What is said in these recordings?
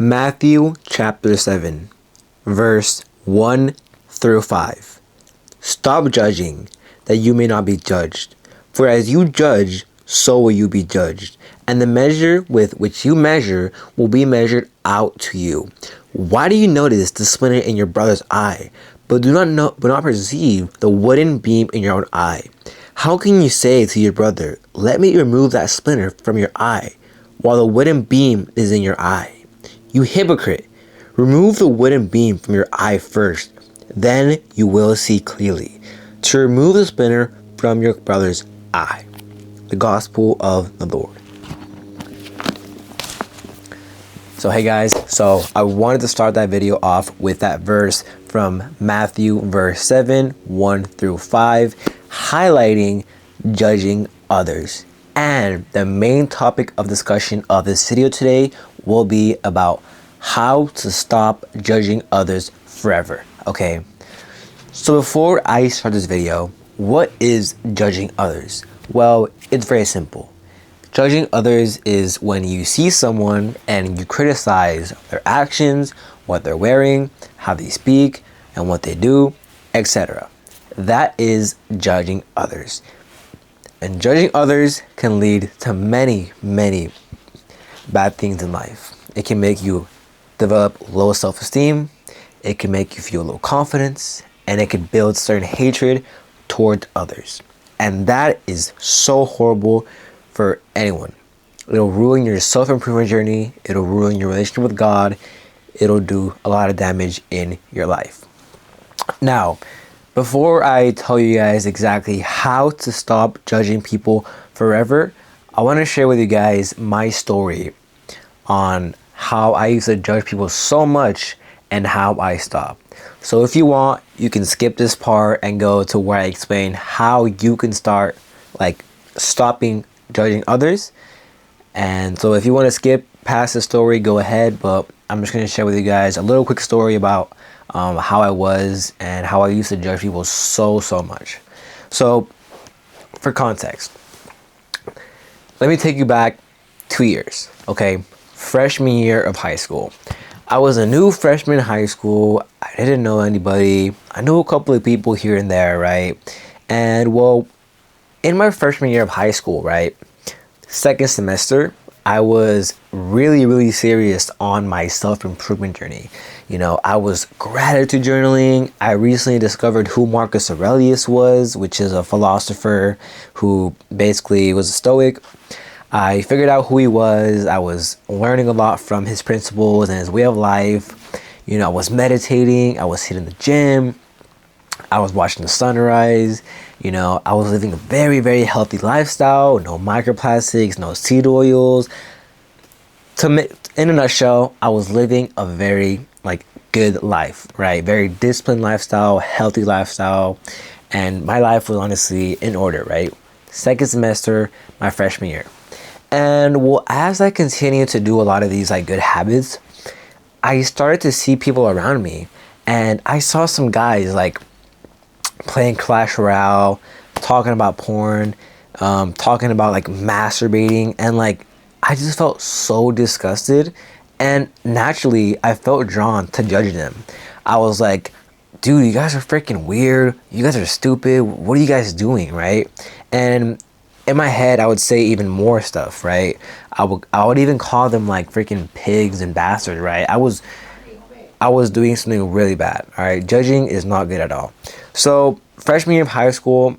Matthew chapter 7, verse 1 through 5. Stop judging, that you may not be judged. For as you judge, so will you be judged. And the measure with which you measure will be measured out to you. Why do you notice the splinter in your brother's eye, but do not perceive the wooden beam in your own eye? How can you say to your brother, let me remove that splinter from your eye, while the wooden beam is in your eye? You hypocrite! Remove the wooden beam from your eye first, then you will see clearly to remove the splinter from your brother's eye. The Gospel of the Lord. So hey guys, so I wanted to start that video off with that verse from Matthew verse 7, 1 through 5, highlighting judging others. And the main topic of discussion of this video today will be about how to stop judging others forever. Okay, so before I start this video, what is judging others? Well, it's very simple. Judging others is when you see someone and you criticize their actions, what they're wearing, how they speak, and what they do, etc. That is judging others. And judging others can lead to many, many bad things in life. It can make you develop low self-esteem, it can make you feel low confidence, and it can build certain hatred towards others. And that is so horrible for anyone. It'll ruin your self-improvement journey, it'll ruin your relationship with God, it'll do a lot of damage in your life. Now, before I tell you guys exactly how to stop judging people forever, I want to share with you guys my story on how I used to judge people so much and how I stopped. So if you want, you can skip this part and go to where I explain how you can start stopping judging others. And so if you want to skip past the story, go ahead, but I'm just going to share with you guys a little quick story about how I was and how I used to judge people so much. So for context, let me take you back 2 years. Okay, freshman year of high school. I was a new freshman in high school. I didn't know anybody. I knew a couple of people here and there, right? And well, in my freshman year of high school, right, second semester, I was really serious on my self-improvement journey. You know, I was gratitude journaling. I recently discovered who Marcus Aurelius was, which is a philosopher who basically was a Stoic. I figured out who he was. I was learning a lot from his principles and his way of life. You know, I was meditating. I was hitting the gym. I was watching the sunrise. You know, I was living a very healthy lifestyle. No microplastics, no seed oils. In a nutshell, I was living a very good life, right? Very disciplined lifestyle, healthy lifestyle. And my life was honestly in order, right? Second semester, my freshman year. And well, as I continued to do a lot of these good habits, I started to see people around me. And I saw some guys playing Clash Royale, talking about porn, talking about masturbating, and I just felt so disgusted, and naturally I felt drawn to judge them. I was like, dude, you guys are freaking weird, you guys are stupid, what are you guys doing, right? And in my head I would say even more stuff, right? I would even call them freaking pigs and bastards, right? I was doing something really bad, all right? Judging is not good at all. So freshman year of high school,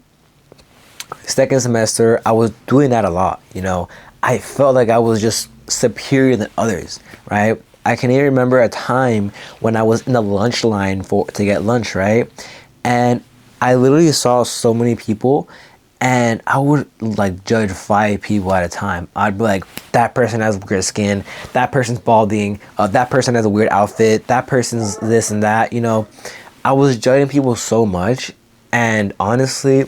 second semester, I was doing that a lot. You know, I felt like I was just superior than others, right? I can even remember a time when I was in the lunch line to get lunch, right? And I literally saw so many people, and I would judge 5 people at a time. I'd be like, that person has weird skin, that person's balding, that person has a weird outfit, that person's this and that. You know, I was judging people so much, and honestly,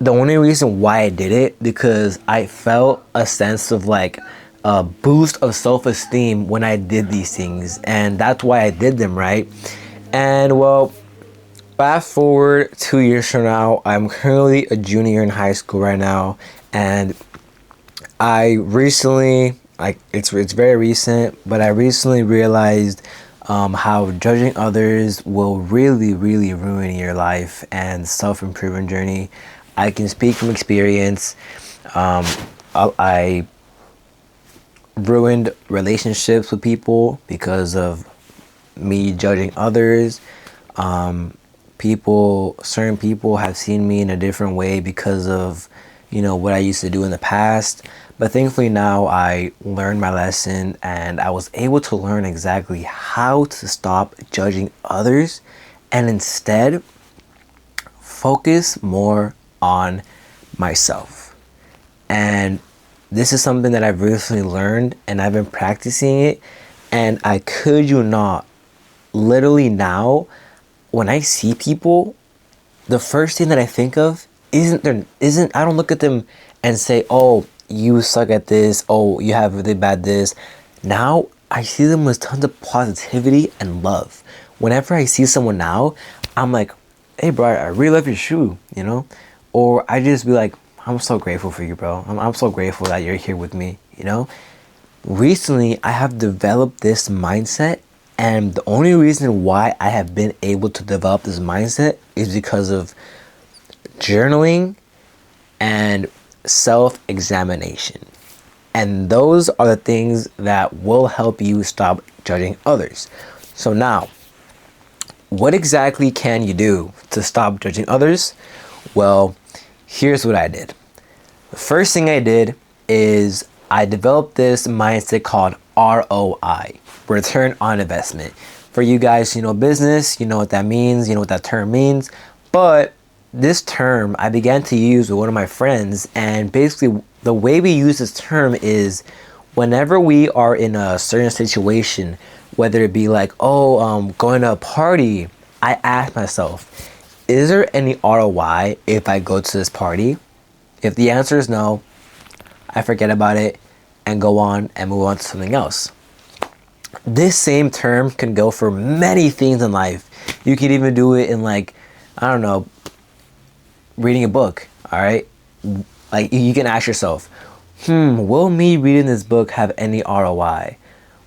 the only reason why I did it, because I felt a sense of a boost of self-esteem when I did these things, and that's why I did them, right? And well, fast forward 2 years from now, I'm currently a junior in high school right now, and I recently like it's very recent, but I recently realized how judging others will really ruin your life and self-improvement journey. I can speak from experience. I ruined relationships with people because of me judging others. Certain people have seen me in a different way because of, what I used to do in the past. But thankfully now I learned my lesson, and I was able to learn exactly how to stop judging others and instead focus more on myself. And this is something that I've recently learned, and I've been practicing it. And I could you not, literally now, when I see people, the first thing that I think of isn't I don't look at them and say, "Oh, you suck at this. Oh, you have really bad this." Now I see them with tons of positivity and love. Whenever I see someone now, I'm like, "Hey, bro, I really love your shoe," or I just be like, "I'm so grateful for you, bro. I'm so grateful that you're here with me." Recently, I have developed this mindset, and the only reason why I have been able to develop this mindset is because of journaling and self-examination. And those are the things that will help you stop judging others. So now, what exactly can you do to stop judging others? Well, here's what I did. The first thing I did is I developed this mindset called ROI, return on investment. For you guys, business, you know what that means, you know what that term means. But this term I began to use with one of my friends, and basically the way we use this term is whenever we are in a certain situation, whether it be like, going to a party, I ask myself, is there any ROI if I go to this party? If the answer is no, I forget about it and go on and move on to something else. This same term can go for many things in life. You can even do it in reading a book, all right? Like you can ask yourself, will me reading this book have any ROI?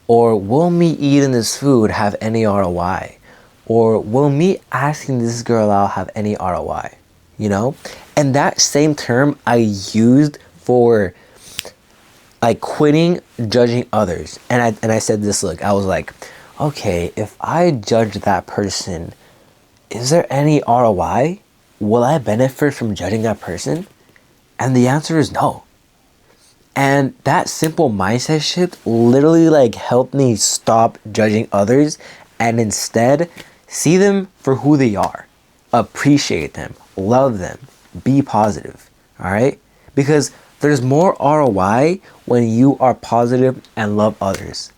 Or will me eating this food have any ROI? Or will me asking this girl out have any ROI? And that same term I used for quitting judging others. And I said this, look, I was like, okay, if I judge that person, is there any ROI? Will I benefit from judging that person? And the answer is no. And that simple mindset shift literally helped me stop judging others and instead see them for who they are. Appreciate them, love them, be positive, all right? Because there's more ROI when you are positive and love others.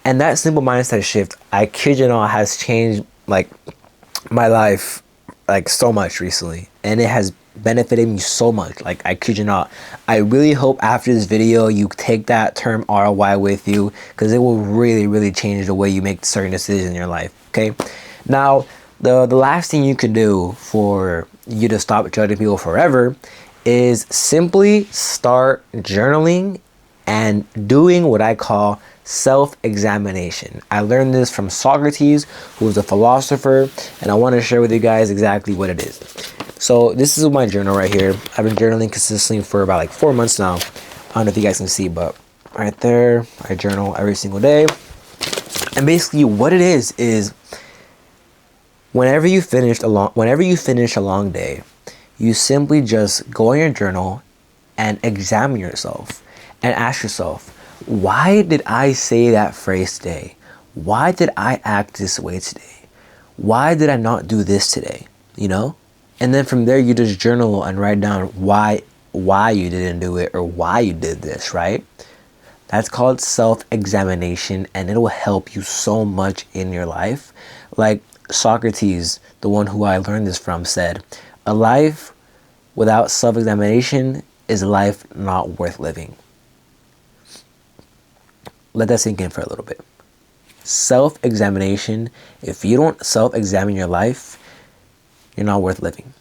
And that simple mindset shift, I kid you not, has changed my life so much recently, and it has benefited me so much. I kid you not. I really hope after this video you take that term ROI with you, because it will really change the way you make certain decisions in your life. Okay, now the last thing you can do for you to stop judging people forever is simply start journaling and doing what I call self-examination. I learned this from Socrates, who was a philosopher, and I want to share with you guys exactly what it is. So this is my journal right here. I've been journaling consistently for about 4 months now. I don't know if you guys can see, but right there, I journal every single day. And basically what it is whenever you finish a long day, you simply just go in your journal and examine yourself and ask yourself, why did I say that phrase today? Why did I act this way today? Why did I not do this today? And then from there, you just journal and write down why you didn't do it or why you did this, right? That's called self-examination, and it will help you so much in your life. Like Socrates, the one who I learned this from, said, a life without self-examination is a life not worth living. Let that sink in for a little bit. Self-examination, if you don't self-examine your life, you're not worth living.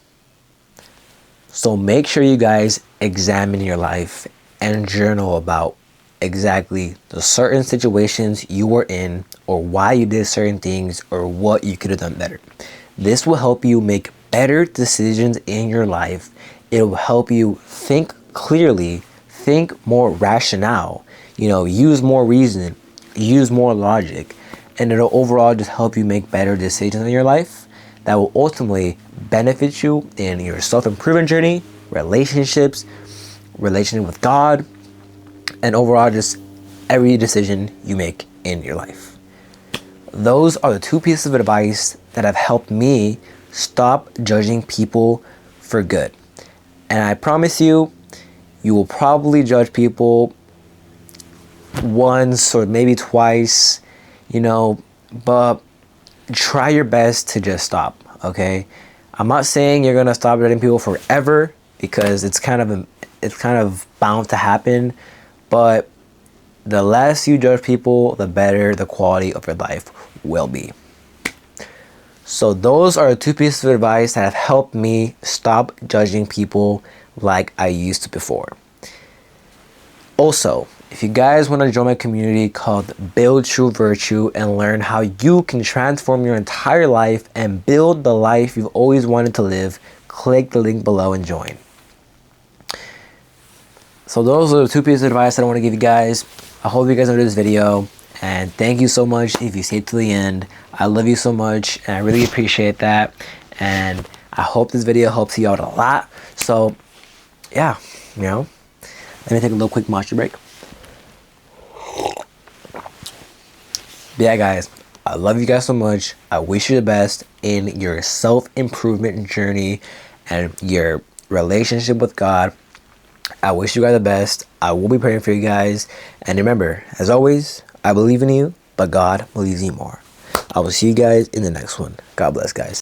So make sure you guys examine your life and journal about exactly the certain situations you were in, or why you did certain things, or what you could have done better. This will help you make better decisions in your life. It will help you think clearly, think more rationale, use more reason, use more logic, and it'll overall just help you make better decisions in your life that will ultimately benefit you in your self-improvement journey, relationships, relationship with God, and overall just every decision you make in your life. Those are the two pieces of advice that have helped me stop judging people for good. And I promise you, you will probably judge people once or maybe twice, but try your best to just stop, okay? I'm not saying you're gonna stop judging people forever, because it's kind of bound to happen, but the less you judge people, the better the quality of your life will be. So those are the two pieces of advice that have helped me stop judging people like I used to before. Also, if you guys want to join my community called Build True Virtue and learn how you can transform your entire life and build the life you've always wanted to live, click the link below and join. So those are the two pieces of advice that I want to give you guys. I hope you guys enjoyed this video, and thank you so much if you stayed to the end. I love you so much, and I really appreciate that, and I hope this video helps you out a lot. So yeah, let me take a little quick moisture break. But yeah, guys, I love you guys so much. I wish you the best in your self-improvement journey and your relationship with God. I wish you guys the best. I will be praying for you guys. And remember, as always, I believe in you, but God believes in you more. I will see you guys in the next one. God bless, guys.